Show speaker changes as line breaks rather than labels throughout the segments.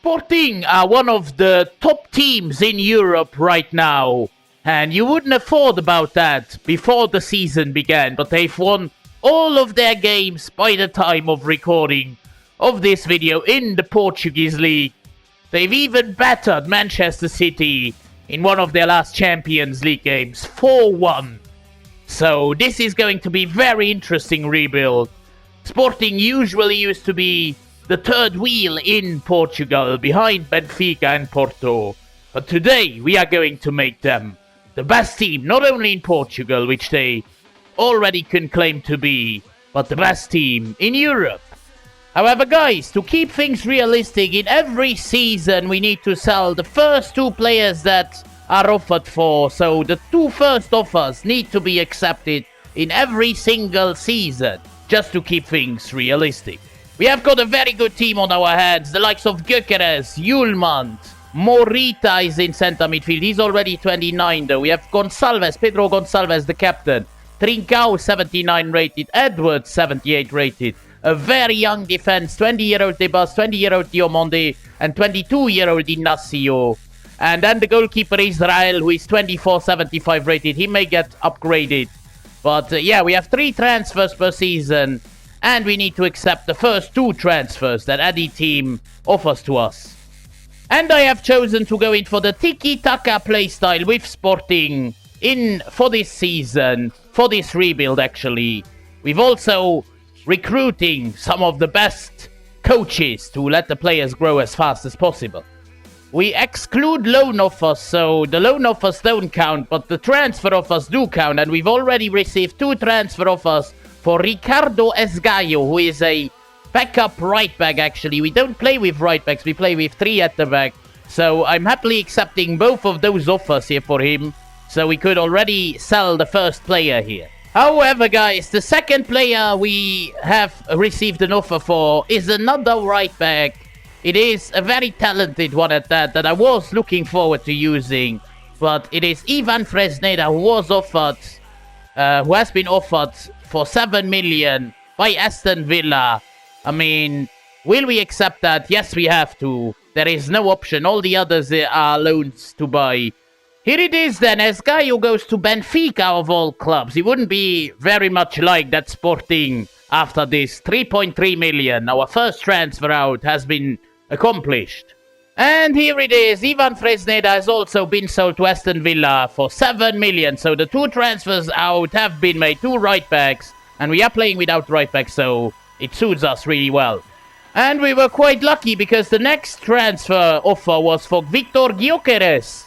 Sporting are one of the top teams in Europe right now. And you wouldn't have thought about that before the season began. But they've won all of their games by the time of recording of this video in the Portuguese League. They've even battered Manchester City in one of their last Champions League games, 4-1. So this is going to be very interesting rebuild. Sporting usually used to be the third wheel in Portugal, behind Benfica and Porto. But today we are going to make them the best team, not only in Portugal, which they already can claim to be, but the best team in Europe. However, guys, to keep things realistic, in every season we need to sell the first two players that are offered for. So the two first offers need to be accepted in every single season, just to keep things realistic. We have got a very good team on our hands, the likes of Gyökeres, Yulmand, Morita is in centre midfield. He's already 29 though. We have Gonçalves, Pedro Gonçalves, the captain. Trincao, 79 rated. Edwards, 78 rated. A very young defense, 20-year-old Debas, 20-year-old Diomande, and 22-year-old Inacio. And then the goalkeeper Israel, who is 24, 75 rated. He may get upgraded. But yeah, we have 3 transfers per season. And we need to accept the first 2 transfers that any team offers to us. And I have chosen to go in for the tiki-taka playstyle with Sporting for this season, for this rebuild actually. We've also recruiting some of the best coaches to let the players grow as fast as possible. We exclude loan offers, so the loan offers don't count, but the transfer offers do count. And we've already received 2 transfer offers for Ricardo Esgaio, who is a backup right back actually. We don't play with right backs, we play with 3 at the back. So I'm happily accepting both of those offers here for him. So we could already sell the first player here. However, guys, the second player we have received an offer for is another right back. It is a very talented one at that I was looking forward to using. But it is Ivan Fresneda who has been offered for 7 million by Aston Villa. I mean, will we accept that? Yes, we have to. There is no option. All the others are loans to buy. Here it is then, Esgaio goes to Benfica of all clubs. He wouldn't be very much like that Sporting after this. 3.3 million. Our first transfer out has been accomplished. And here it is. Ivan Fresneda has also been sold to Aston Villa for 7 million. So the 2 transfers out have been made. 2 right backs. And we are playing without right backs, so it suits us really well. And we were quite lucky because the next transfer offer was for Victor Gyökeres.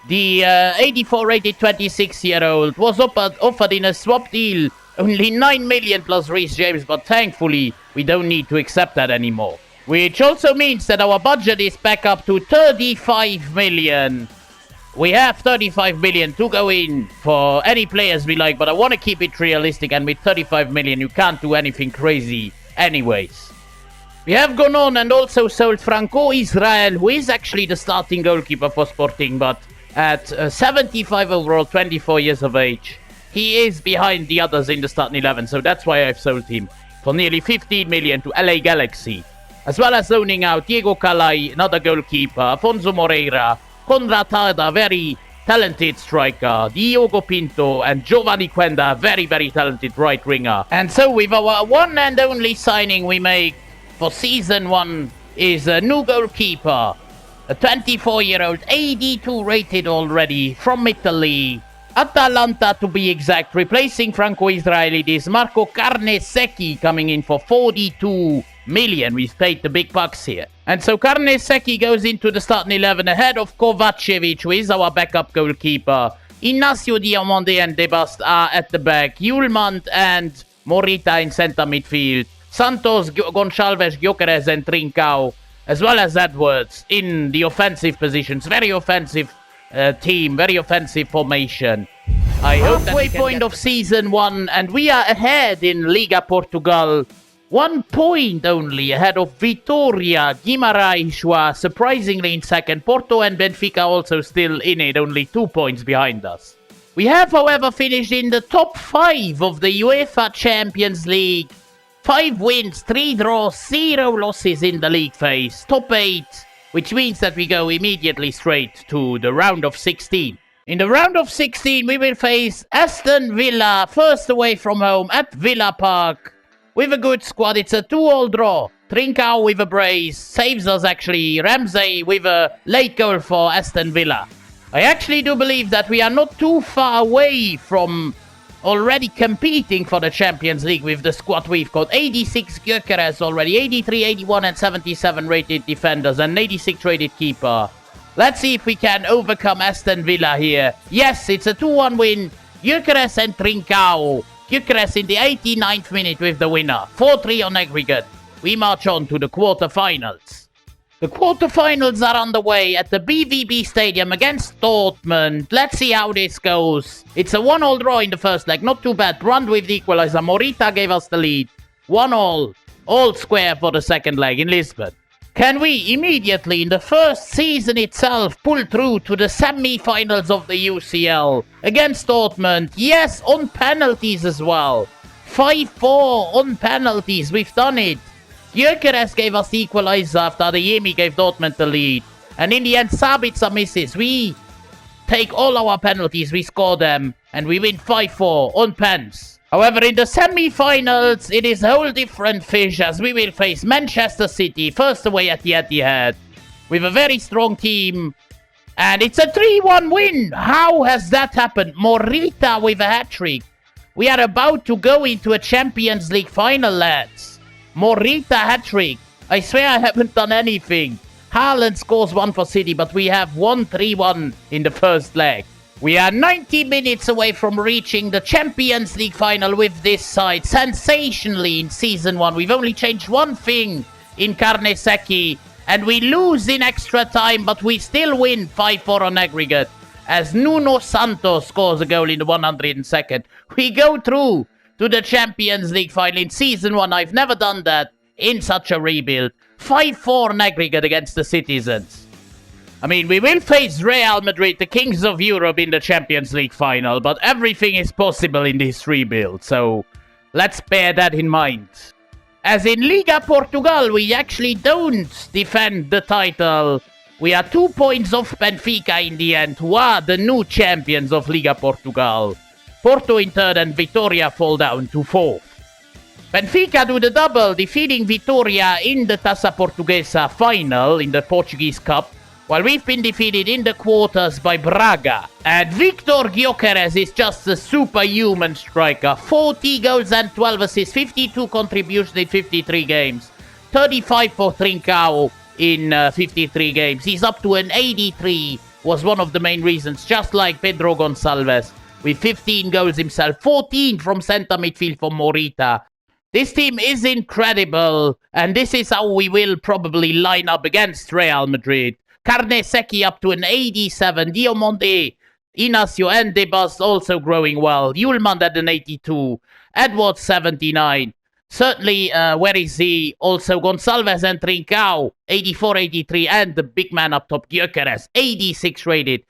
The 84 rated 26-year-old was offered in a swap deal. Only 9 million plus Reece James, but thankfully we don't need to accept that anymore. Which also means that our budget is back up to 35 million. We have 35 million to go in for any players we like, but I want to keep it realistic, and with 35 million you can't do anything crazy anyways. We have gone on and also sold Franco Israel, who is actually the starting goalkeeper for Sporting, but at 75 overall, 24 years of age, he is behind the others in the starting 11, so that's why I've sold him for nearly 15 million to LA Galaxy. As well as loaning out Diego Calai, another goalkeeper, Afonso Moreira, Conrad Tarda, very talented striker, Diogo Pinto, and Giovanni Quenda, very, very talented right winger. And so with our one and only signing we make for Season 1 is a new goalkeeper, a 24-year-old, 82 rated already, from Italy, Atalanta to be exact, replacing Franco Israel. It is Marco Carnesecchi coming in for 42 million. We've paid the big bucks here. And so Carnesecchi goes into the starting 11 ahead of Kovacevic, who is our backup goalkeeper. Inacio Diomande and Debast are at the back. Yulmand and Morita in centre midfield. Santos, Gonçalves, Gyökeres and Trincao, as well as Edwards in the offensive positions. Very offensive team, very offensive formation. I hope halfway point of Season 1, and we are ahead in Liga Portugal. 1 point only ahead of Vitória, Guimarães, who are surprisingly in second. Porto and Benfica also still in it, only 2 points behind us. We have, however, finished in the top 5 of the UEFA Champions League. 5 wins, 3 draws, 0 losses in the league phase. Top 8 which means that we go immediately straight to the round of 16. In the round of 16, we will face Aston Villa, first away from home at Villa Park. With a good squad, it's a 2-2 draw. Trincao with a brace, saves us actually. Ramsey with a late goal for Aston Villa. I actually do believe that we are not too far away from already competing for the Champions League with the squad we've got. 86 Gyökeres already, 83, 81 and 77 rated defenders and 86 rated keeper. Let's see if we can overcome Aston Villa here. Yes, it's a 2-1 win. Gyökeres and Trincao. Gyökeres in the 89th minute with the winner. 4-3 on aggregate. We march on to the quarterfinals. The quarterfinals are underway at the BVB Stadium against Dortmund. Let's see how this goes. It's a 1-1 draw in the first leg. Not too bad. Brand with the equalizer. Morita gave us the lead. 1-1. All square for the second leg in Lisbon. Can we immediately, in the first season itself, pull through to the semi-finals of the UCL against Dortmund? Yes, on penalties as well. 5-4 on penalties. We've done it. Gyökeres gave us the equalizer after Adeyemi gave Dortmund the lead. And in the end, Sabitzer misses. We take all our penalties, we score them, and we win 5-4 on pens. However, in the semi-finals, it is a whole different fish as we will face Manchester City, first away at the Etihad, with a very strong team. And it's a 3-1 win. How has that happened? Morita with a hat-trick. We are about to go into a Champions League final, lads. Morita hat-trick. I swear I haven't done anything. Haaland scores one for City, but we have won 3-1 in the first leg. We are 90 minutes away from reaching the Champions League final with this side. Sensationally in Season 1. We've only changed one thing in Carnesecchi. And we lose in extra time, but we still win 5-4 on aggregate. As Nuno Santos scores a goal in the 102nd. We go through to the Champions League final in Season 1. I've never done that in such a rebuild. 5-4 on aggregate against the Citizens. I mean, we will face Real Madrid, the kings of Europe, in the Champions League final, but everything is possible in this rebuild, so let's bear that in mind. As in Liga Portugal, we actually don't defend the title. We are 2 points off Benfica in the end, who are the new champions of Liga Portugal. Porto in third and Vitória fall down to fourth. Benfica do the double, defeating Vitória in the Taça Portuguesa final in the Portuguese Cup, while we've been defeated in the quarters by Braga. And Victor Gyökeres is just a superhuman striker. 40 goals and 12 assists, 52 contributions in 53 games. 35 for Trincao in 53 games. He's up to an 83, was one of the main reasons, just like Pedro Gonçalves, with 15 goals himself. 14 from centre midfield for Morita. This team is incredible, and this is how we will probably line up against Real Madrid. Carnesecchi up to an 87. Diomande, Inacio and Debas also growing well. Yulman at an 82. Edwards 79. Certainly, where is he? Also Gonçalves and Trincao 84, 83. And the big man up top, Gyökeres, 86 rated.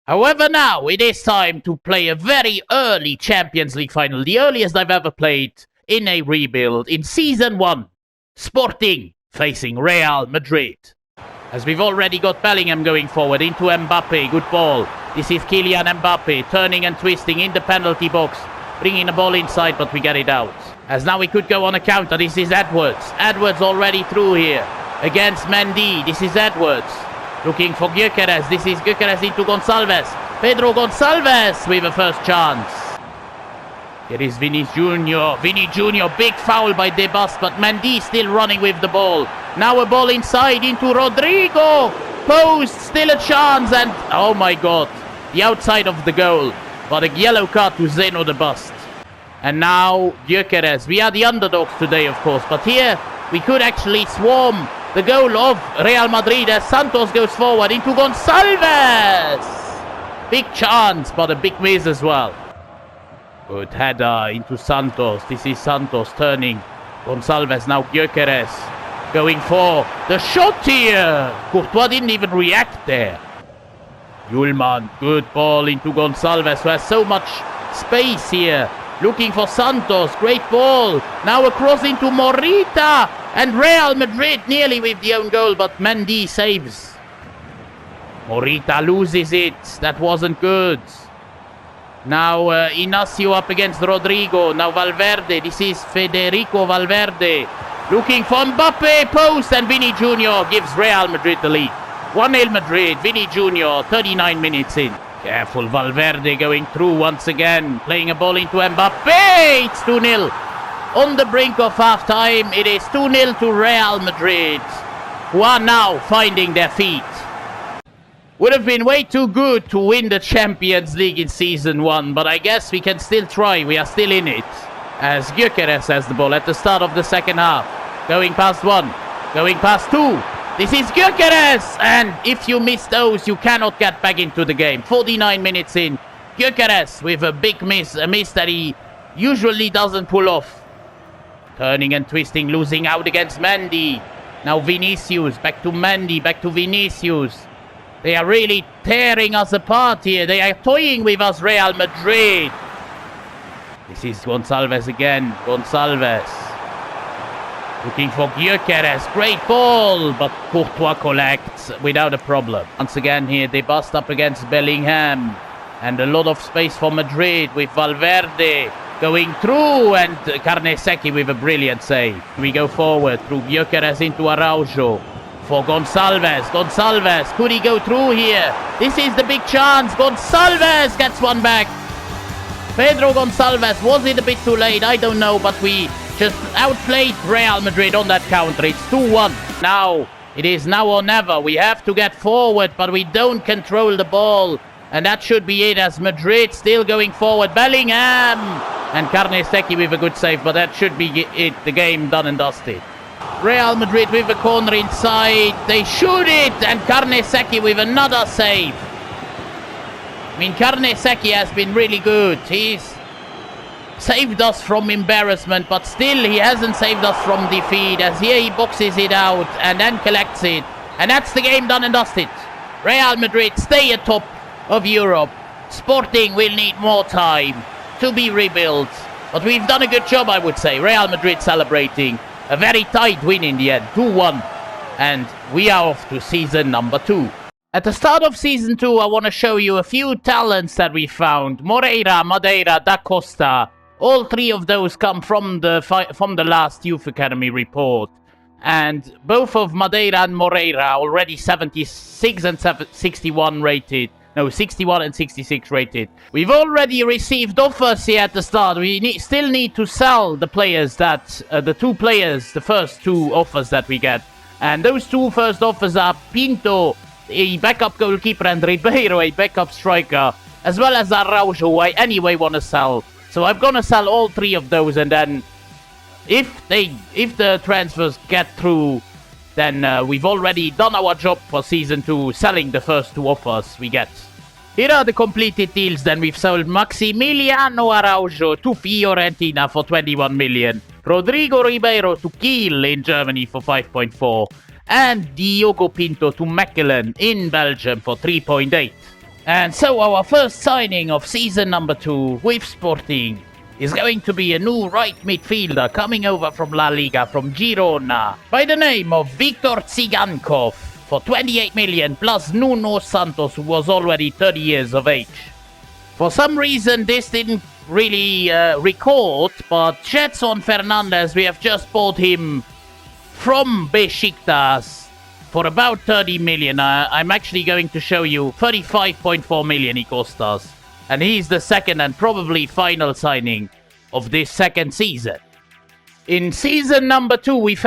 However, now it is time to play a very early Champions League final. The earliest I've ever played in a rebuild in Season 1. Sporting facing Real Madrid. As we've already got Bellingham going forward into Mbappe. Good ball. This is Kylian Mbappe turning and twisting in the penalty box. Bringing the ball inside, but we get it out. As now we could go on a counter. This is Edwards. Edwards already through here. Against Mendy. This is Edwards. Looking for Gyökeres. This is Gyökeres into Gonçalves. Pedro Gonçalves with a first chance. Here is Vini Jr. Vini Jr. Big foul by Debas, but Mendy still running with the ball. Now a ball inside into Rodrigo. Post, still a chance, and oh my god, the outside of the goal. But a yellow card to Zeno the Bust. And now Gyökeres. We are the underdogs today, of course, but here we could actually swarm the goal of Real Madrid as Santos goes forward into Gonçalves. Big chance, but a big miss as well. Good header into Santos. This is Santos turning. Gonçalves, now Gyökeres going for the shot here. Courtois didn't even react there. Yulman, good ball into Gonçalves, who has so much space here. Looking for Santos, great ball. Now across into Morita. And Real Madrid nearly with the own goal, but Mendy saves. Morita loses it. That wasn't good. Now Inacio up against Rodrigo. Now Valverde. This is Federico Valverde. Looking for Mbappe. Post. And Vini Jr. gives Real Madrid the lead. 1-0 Madrid. Vini Jr. 39 minutes in. Careful, Valverde going through once again. Playing a ball into Mbappe. It's 2-0. On the brink of half-time, it is 2-0 to Real Madrid, who are now finding their feet. Would have been way too good to win the Champions League in Season 1, but I guess we can still try. We are still in it. As Gyökeres has the ball at the start of the second half. Going past one. Going past two. This is Gyökeres! And if you miss those, you cannot get back into the game. 49 minutes in. Gyökeres with a big miss. A miss that he usually doesn't pull off. Turning and twisting, losing out against Mendy. Now Vinicius. Back to Mendy. Back to Vinicius. They are really tearing us apart here. They are toying with us, Real Madrid. This is Gonçalves again. Gonçalves. Looking for Gyökeres. Great ball. But Courtois collects without a problem. Once again here, they bust up against Bellingham. And a lot of space for Madrid with Valverde going through. And Carnesecchi with a brilliant save. We go forward through Gyökeres into Araujo. For Gonçalves. Gonçalves. Could he go through here? This is the big chance. Gonçalves gets one back. Pedro Gonçalves. Was it a bit too late? I don't know. But we just outplayed Real Madrid on that counter. It's 2-1. Now, it is now or never. We have to get forward, but we don't control the ball. And that should be it, as Madrid still going forward. Bellingham! And Carnesecchi with a good save, but that should be it. The game done and dusted. Real Madrid with a corner inside. They shoot it, and Carnesecchi with another save. I mean, Carnesecchi has been really good. He's saved us from embarrassment, but still he hasn't saved us from defeat, as here he boxes it out and then collects it. And that's the game done and dusted. Real Madrid stay atop of Europe. Sporting will need more time to be rebuilt. But we've done a good job, I would say. Real Madrid celebrating a very tight win in the end, 2-1. And we are off to season number 2. At the start of season 2, I want to show you a few talents that we found. Moreira, Madeira, Da Costa. All three of those come from the last Youth Academy report. And both of Madeira and Moreira are already 76 and 61 rated. No, 61 and 66 rated. We've already received offers here at the start. We still need to sell the players that... the first two offers that we get. And those two first offers are Pinto, a backup goalkeeper, and Ribeiro, a backup striker. As well as Araujo, who I anyway want to sell. So I'm gonna sell all three of those, and then if the transfers get through, then we've already done our job for season 2, selling the first two offers we get. Here are the completed deals. Then we've sold Maximiliano Araujo to Fiorentina for 21 million, Rodrigo Ribeiro to Kiel in Germany for 5.4, and Diogo Pinto to Mechelen in Belgium for 3.8. And so our first signing of season number 2 with Sporting is going to be a new right midfielder coming over from La Liga from Girona by the name of Viktor Tsigankov for 28 million plus Nuno Santos, who was already 30 years of age. For some reason this didn't really record, but Jetson Fernandez, we have just bought him from Besiktas for about 30 million. I'm actually going to show you 35.4 million he cost us. And he's the second and probably final signing of this second season. In season number 2, we've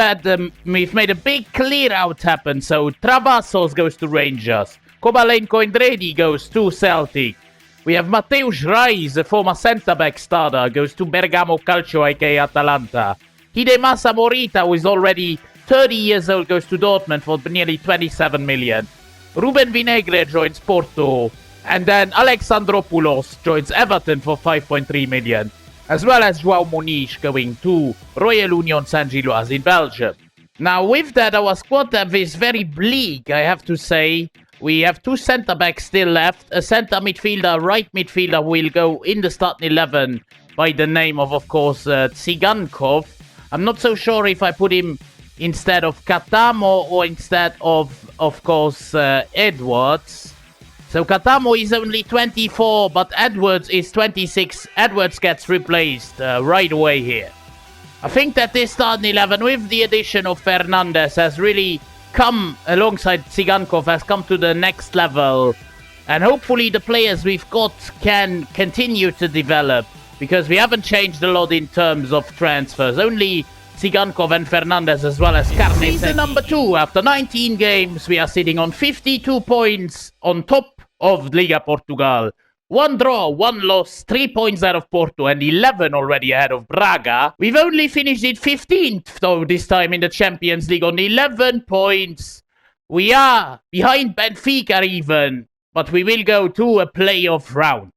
made a big clear out happen. So Travassos goes to Rangers. Kovalenko Indredi goes to Celtic. We have Mateusz Reis, a former centre-back starter, goes to Bergamo Calcio, aka Atalanta. Hidemasa Morita, who is already 30 years old, goes to Dortmund for nearly 27 million. Ruben Vinegre joins Porto. And then Alexandropoulos joins Everton for 5.3 million. As well as João Muniz going to Royal Union Saint-Gilloise in Belgium. Now with that, our squad depth is very bleak, I have to say. We have 2 centre-backs still left. A centre midfielder, right midfielder will go in the starting 11 by the name of course, Tsigankov. I'm not so sure if I put him instead of Katamo or instead of course, Edwards. So Katamo is only 24, but Edwards is 26. Edwards gets replaced right away here. I think that this starting 11, with the addition of Fernandes, has really come, alongside Tsigankov, has come to the next level. And hopefully the players we've got can continue to develop, because we haven't changed a lot in terms of transfers. Only Tsigankov and Fernandes, as well as Carne. Season number 2, after 19 games, we are sitting on 52 points on top of Liga Portugal. 1 draw, 1 loss, 3 points out of Porto, and 11 already ahead of Braga. We've only finished it 15th, though, this time in the Champions League on 11 points. We are behind Benfica even, but we will go to a playoff round.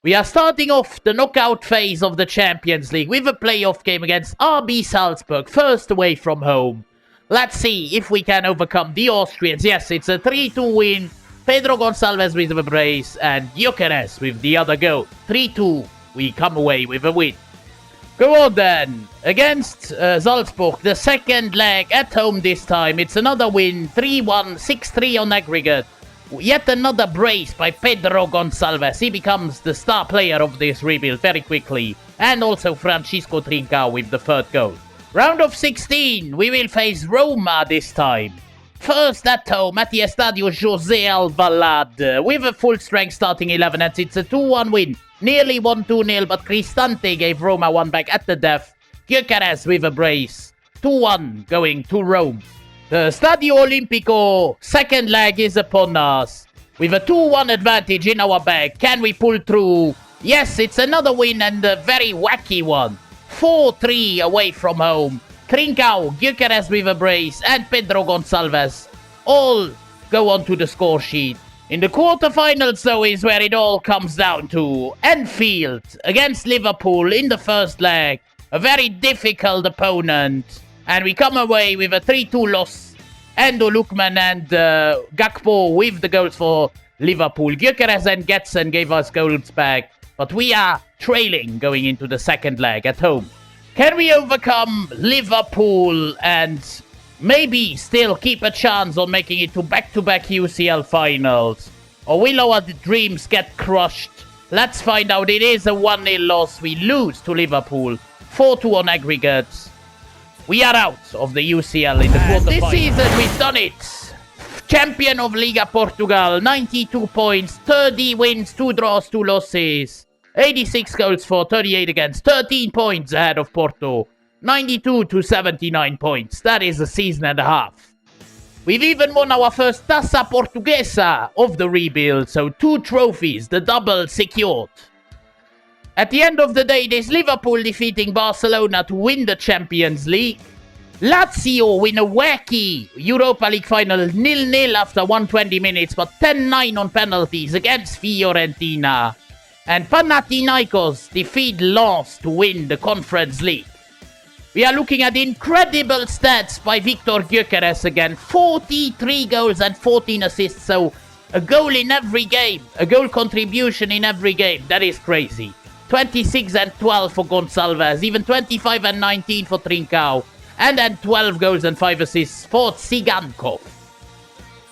We are starting off the knockout phase of the Champions League with a playoff game against RB Salzburg, first away from home. Let's see if we can overcome the Austrians. Yes, it's a 3-2 win. Pedro Gonçalves with a brace and Gyökeres with the other goal. 3-2, we come away with a win. Go on then, against Salzburg, the second leg at home this time. It's another win, 3-1, 6-3 on aggregate. Yet another brace by Pedro Gonçalves. He becomes the star player of this rebuild very quickly. And also Francisco Trincao with the third goal. Round of 16, we will face Roma this time. First at home at the Estadio José Alvalade with a full-strength starting 11, and it's a 2-1 win. Nearly 1-2-0, but Cristante gave Roma one back at the death. Gyökeres with a brace. 2-1 going to Rome. The Stadio Olimpico second leg is upon us. With a 2-1 advantage in our bag, can we pull through? Yes, it's another win, and a very wacky one. 4-3 away from home. Trincao, Gyökeres with a brace, and Pedro Gonçalves all go on to the score sheet. In the quarterfinals, though, is where it all comes down to. Anfield against Liverpool in the first leg. A very difficult opponent. And we come away with a 3-2 loss. Endo Lukman and Gakpo with the goals for Liverpool. Gyökeres and Getson gave us goals back. But we are trailing going into the second leg at home. Can we overcome Liverpool and maybe still keep a chance on making it to back-to-back UCL finals? Or will our dreams get crushed? Let's find out. It is a 1-0 loss. We lose to Liverpool. 4-2 on aggregates. We are out of the UCL in the quarterfinals. This season we've done it. Champion of Liga Portugal. 92 points. 30 wins, 2 draws, 2 losses. 86 goals for, 38 against, 13 points ahead of Porto. 92 to 79 points. That is a season and a half. We've even won our first Taça Portuguesa of the rebuild, so 2 trophies, the double secured. At the end of the day, there's Liverpool defeating Barcelona to win the Champions League. Lazio win a wacky Europa League final 0-0 after 120 minutes, but 10-9 on penalties against Fiorentina. And Panathinaikos defeat Lens to win the Conference League. We are looking at incredible stats by Victor Gyökeres again. 43 goals and 14 assists, so a goal in every game. A goal contribution in every game. That is crazy. 26 and 12 for Gonçalves, even 25 and 19 for Trincao. And then 12 goals and 5 assists for Tsigankov.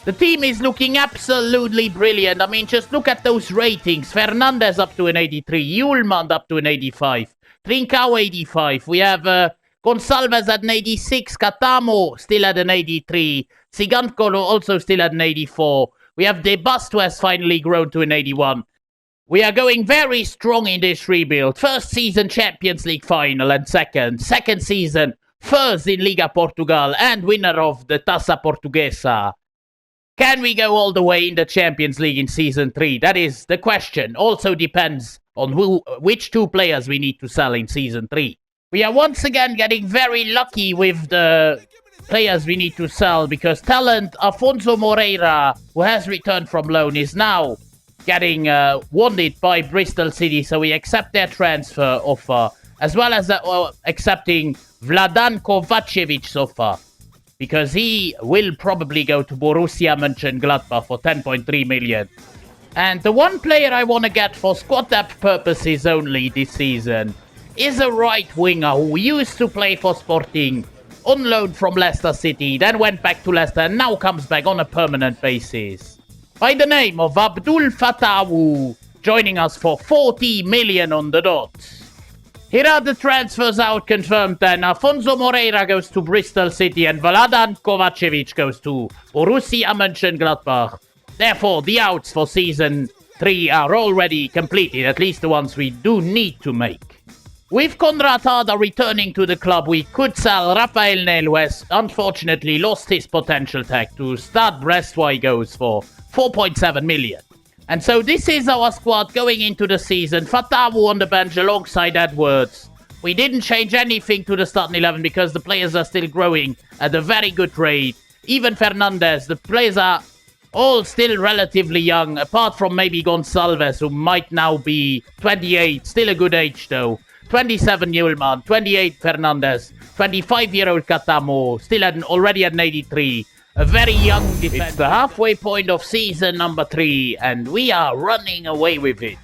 The team is looking absolutely brilliant. I mean, just look at those ratings. Fernandes up to an 83. Hjulmand up to an 85. Trincao 85. We have Gonçalves at an 86. Katamo still at an 83. Tsigankov also still at an 84. We have De Bust, who has finally grown to an 81. We are going very strong in this rebuild. First season Champions League final and second. Second season first in Liga Portugal and winner of the Taça Portuguesa. Can we go all the way in the Champions League in Season 3? That is the question. Also depends on which 2 players we need to sell in Season 3. We are once again getting very lucky with the players we need to sell, because talent Afonso Moreira, who has returned from loan, is now getting wanted by Bristol City, so we accept their transfer offer, as well as accepting Vladan Kovacevic's offer. Because he will probably go to Borussia Mönchengladbach for 10.3 million. And the one player I want to get for squad depth purposes only this season is a right winger who used to play for Sporting, on loan from Leicester City, then went back to Leicester and now comes back on a permanent basis. By the name of Abdul Fatawu, joining us for 40 million on the dot. Here are the transfers out confirmed then. Afonso Moreira goes to Bristol City and Vladan Kovacevic goes to Borussia Mönchengladbach. Therefore, the outs for season 3 are already completed, at least the ones we do need to make. With Konrad Harder returning to the club, we could sell Rafael Neil, who has unfortunately lost his potential tag to Stade Brestois goes for 4.7 million. And so this is our squad going into the season. Fatawu on the bench alongside Edwards. We didn't change anything to the starting 11 because the players are still growing at a very good rate. Even Fernandez, the players are all still relatively young, apart from maybe Gonçalves, who might now be 28, still a good age though. 27 Yulman, 28 Fernandez, 25-year-old Katamo, still already at 83. A very young defender. It's the halfway point of season number 3, and we are running away with it.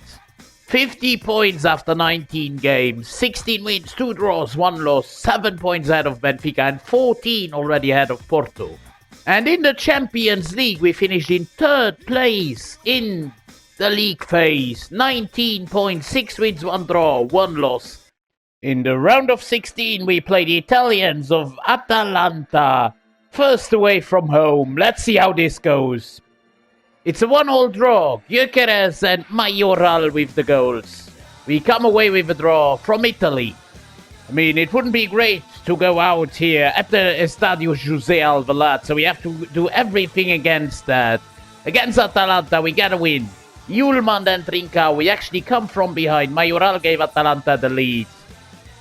50 points after 19 games, 16 wins, 2 draws, 1 loss, 7 points ahead of Benfica, and 14 already ahead of Porto. And in the Champions League, we finished in 3rd place in the league phase. 19 points, 6 wins, 1 draw, 1 loss. In the round of 16, we played the Italians of Atalanta. First away from home. Let's see how this goes. It's a 1-1 draw. Gyökeres and Majoral with the goals. We come away with a draw from Italy. I mean, it wouldn't be great to go out here at the Estadio José Alvalade, so we have to do everything against that. Against Atalanta, we gotta win. Yulman and Trincao, we actually come from behind. Majoral gave Atalanta the lead.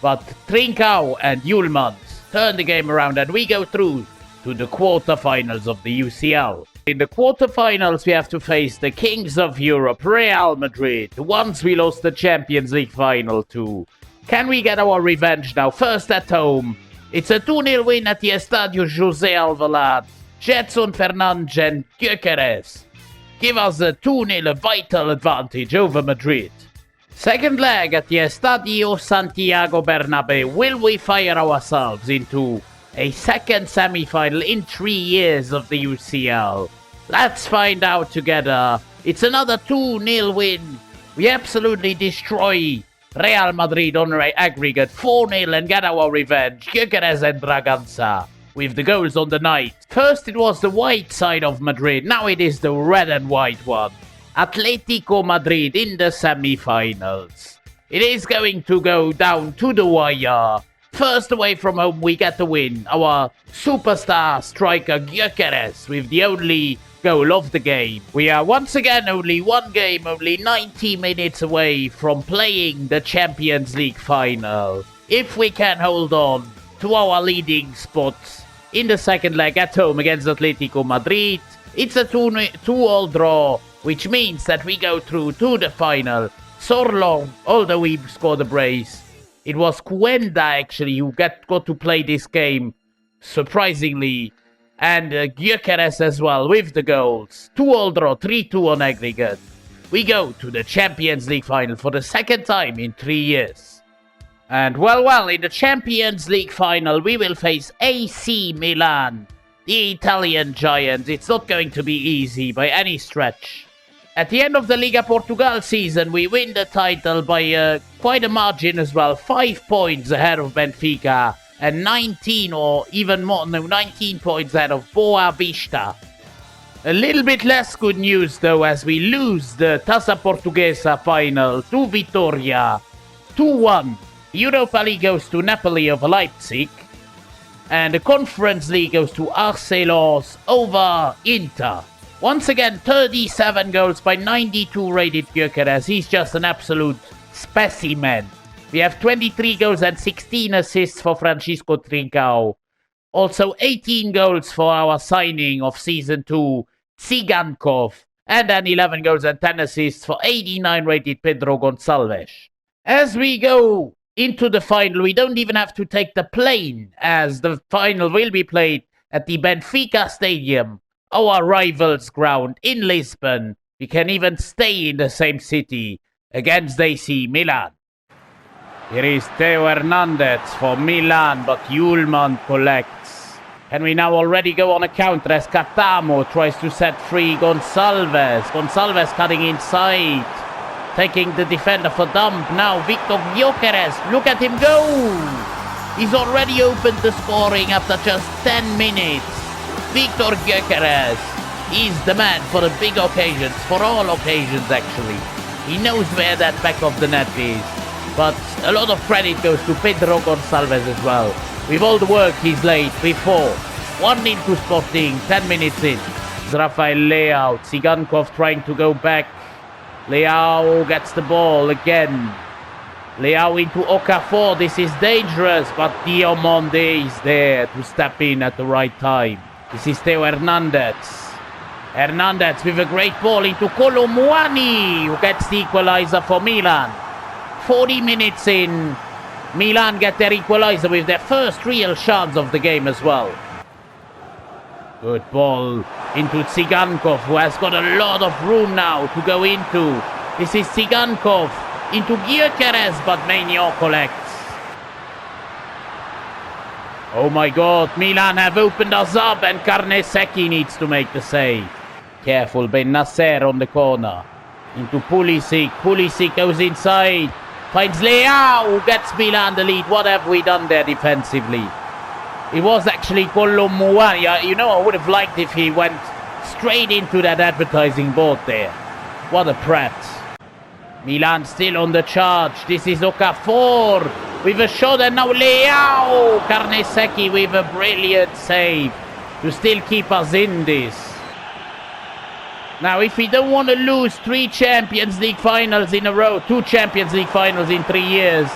But Trincao and Yulman turn the game around and we go through to the quarterfinals of the UCL. In the quarterfinals, we have to face the Kings of Europe, Real Madrid, the ones we lost the Champions League final to. Can we get our revenge now? First at home. It's a 2-0 win at the Estadio José Alvalade. Jetson Fernandes and Gyökeres give us a 2-0 vital advantage over Madrid. Second leg at the Estadio Santiago Bernabéu. Will we fire ourselves into a second semi-final in 3 years of the UCL? Let's find out together. It's another 2-0 win. We absolutely destroy Real Madrid on aggregate 4-0 and get our revenge. Gyökeres and Bragança with the goals on the night. First it was the white side of Madrid, now it is the red and white one. Atletico Madrid in the semi-finals. It is going to go down to the wire. First away from home, we get the win. Our superstar striker Gyökeres with the only goal of the game. We are once again only one game, only 90 minutes away from playing the Champions League final. If we can hold on to our leading spots in the second leg at home against Atletico Madrid, it's a 2-2 draw, which means that we go through to the final. Sorlong, although we scored a brace, it was Cuenda actually who got to play this game, surprisingly. And Gyökeres as well with the goals. 2-2 draw, 3-2 on aggregate. We go to the Champions League final for the second time in 3 years. And well, in the Champions League final we will face AC Milan, the Italian giants. It's not going to be easy by any stretch. At the end of the Liga Portugal season, we win the title by quite a margin as well. 5 points ahead of Benfica and 19 points ahead of Boa Vista. A little bit less good news though, as we lose the Taça Portuguesa final to Vitória 2-1. Europa League goes to Napoli over Leipzig. And the Conference League goes to Arcelos over Inter. Once again, 37 goals by 92 rated Gyökeres. He's just an absolute specimen. We have 23 goals and 16 assists for Francisco Trincao. Also 18 goals for our signing of Season 2, Tsigankov. And then 11 goals and 10 assists for 89 rated Pedro Gonçalves. As we go into the final, we don't even have to take the plane, as the final will be played at the Benfica Stadium, our rivals' ground in Lisbon. We can even stay in the same city against AC Milan. Here is Theo Hernandez for Milan, but Ullman collects. Can we now already go on a counter as Catamo tries to set free Gonçalves. Gonçalves cutting inside, taking the defender for dump. Now Victor Gyökeres, look at him go! He's already opened the scoring after just 10 minutes. Victor Gyökeres is the man for the big occasions, for all occasions actually. He knows where that back of the net is. But a lot of credit goes to Pedro Gonçalves as well. With all the work he's laid before. 1-0 to Sporting, 10 minutes in. Rafael Leao, Tsigankov trying to go back. Leao gets the ball again. Leao into Okafor, this is dangerous, but Diomande is there to step in at the right time. This is Theo Hernandez. Hernandez with a great ball into Kolo Muani, who gets the equalizer for Milan. 40 minutes in, Milan get their equalizer with their first real chance of the game as well. Good ball into Tsigankov, who has got a lot of room now to go into. This is Tsigankov into Gyökeres, but Maignan collects. Oh my god, Milan have opened us up and Carnesecchi needs to make the save. Careful, Ben Nasser on the corner. Into Pulisic, Pulisic goes inside. Finds Leao, who gets Milan the lead. What have we done there defensively? It was actually Kolo Muani. You know, I would have liked if he went straight into that advertising board there. What a prat. Milan still on the charge. This is Okafor with a shot, and now Leao. Carnesecchi with a brilliant save to still keep us in this. Now, if we don't want to lose 3 Champions League finals in a row, 2 Champions League finals in 3 years,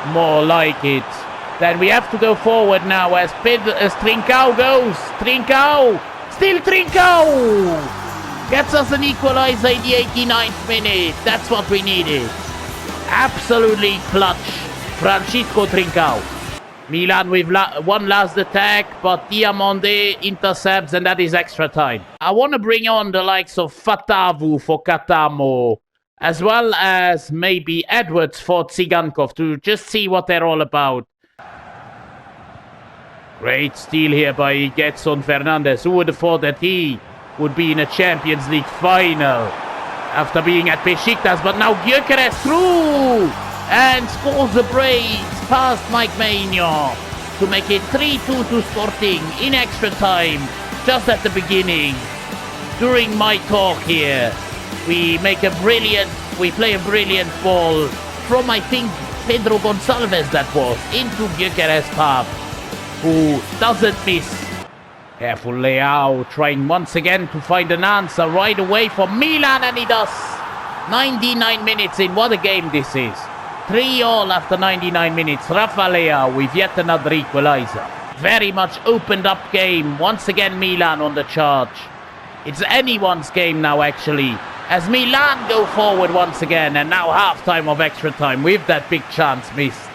more like it, then we have to go forward now as Trincao goes. Trincao, still Trincao! Gets us an equalizer in the 89th minute. That's what we needed. Absolutely clutch, Francisco Trincao. Milan with one last attack, but Diomande intercepts, and that is extra time. I want to bring on the likes of Fatavu for Catamo, as well as maybe Edwards for Tsigankov, to just see what they're all about. Great steal here by Gedson Fernandez. Who would have thought that he would be in a Champions League final after being at Besiktas, but now Gyökeres through and scores a brace past Mike Maignan to make it 3-2 to Sporting in extra time, just at the beginning. During my talk here, we play a brilliant ball from, I think, Pedro Gonçalves that was, into Gyökeres' path, who doesn't miss. Careful Leao, trying once again to find an answer right away for Milan, and he does. 99 minutes in, what a game this is. 3-3 after 99 minutes. Rafa Leao with yet another equalizer. Very much opened up game. Once again Milan on the charge. It's anyone's game now actually, as Milan go forward once again, and now half-time of extra time with that big chance missed.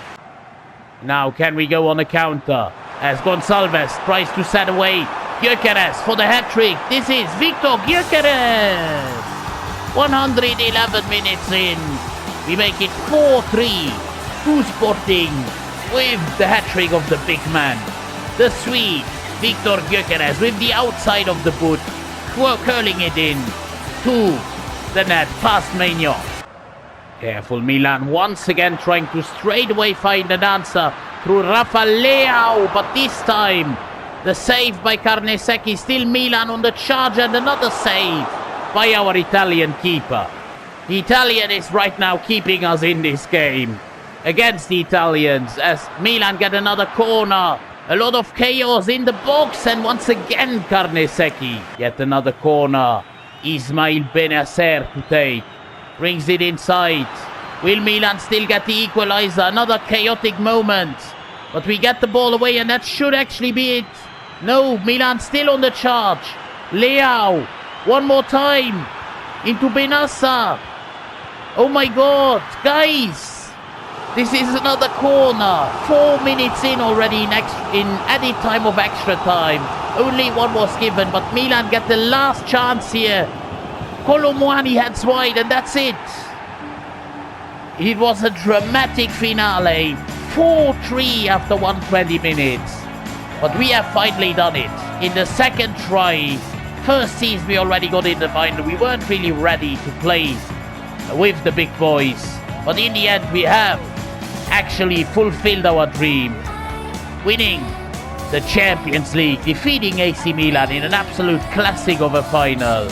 Now can we go on a counter as Gonçalves tries to set away Gyökeres for the hat-trick. This is Victor Gyökeres. 111 minutes in. We make it 4-3 to Sporting with the hat-trick of the big man. The Swede, Victor Gyökeres, with the outside of the boot, curling it in to the net past Maignan. Careful Milan once again trying to straight away find an answer through Rafa Leao, but this time the save by Carnesecchi. Still Milan on the charge, and another save by our Italian keeper. The Italian is right now keeping us in this game against the Italians as Milan get another corner. A lot of chaos in the box, and once again Carnesecchi. Yet another corner. Ismail Benacer to take. Brings it inside. Will Milan still get the equalizer? Another chaotic moment. But we get the ball away, and that should actually be it. No, Milan still on the charge. Leao. One more time. Into Benassa. Oh my god, guys. This is another corner. 4 minutes in already in added time of extra time. Only one was given, but Milan get the last chance here. Kolo Muani heads wide, and that's it. It was a dramatic finale, 4-3 after 120 minutes. But we have finally done it. In the second try, first season we already got in the final. We weren't really ready to play with the big boys. But in the end we have actually fulfilled our dream. Winning the Champions League, defeating AC Milan in an absolute classic of a final.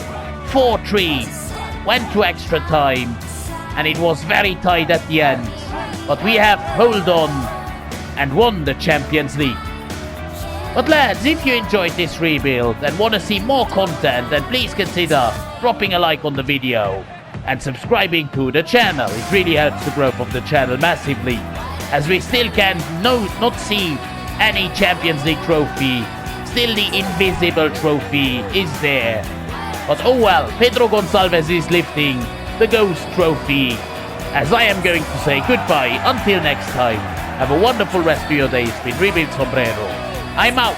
4-3, went to extra time, and it was very tight at the end. But we have held on and won the Champions League. But lads, if you enjoyed this rebuild and want to see more content, then please consider dropping a like on the video and subscribing to the channel. It really helps the growth of the channel massively, as we still can not see any Champions League trophy. Still the invisible trophy is there. But oh well, Pedro Gonçalves is lifting the ghost trophy. As I am going to say goodbye until next time. Have a wonderful rest of your day. It's been Rebuild Sombrero. I'm out.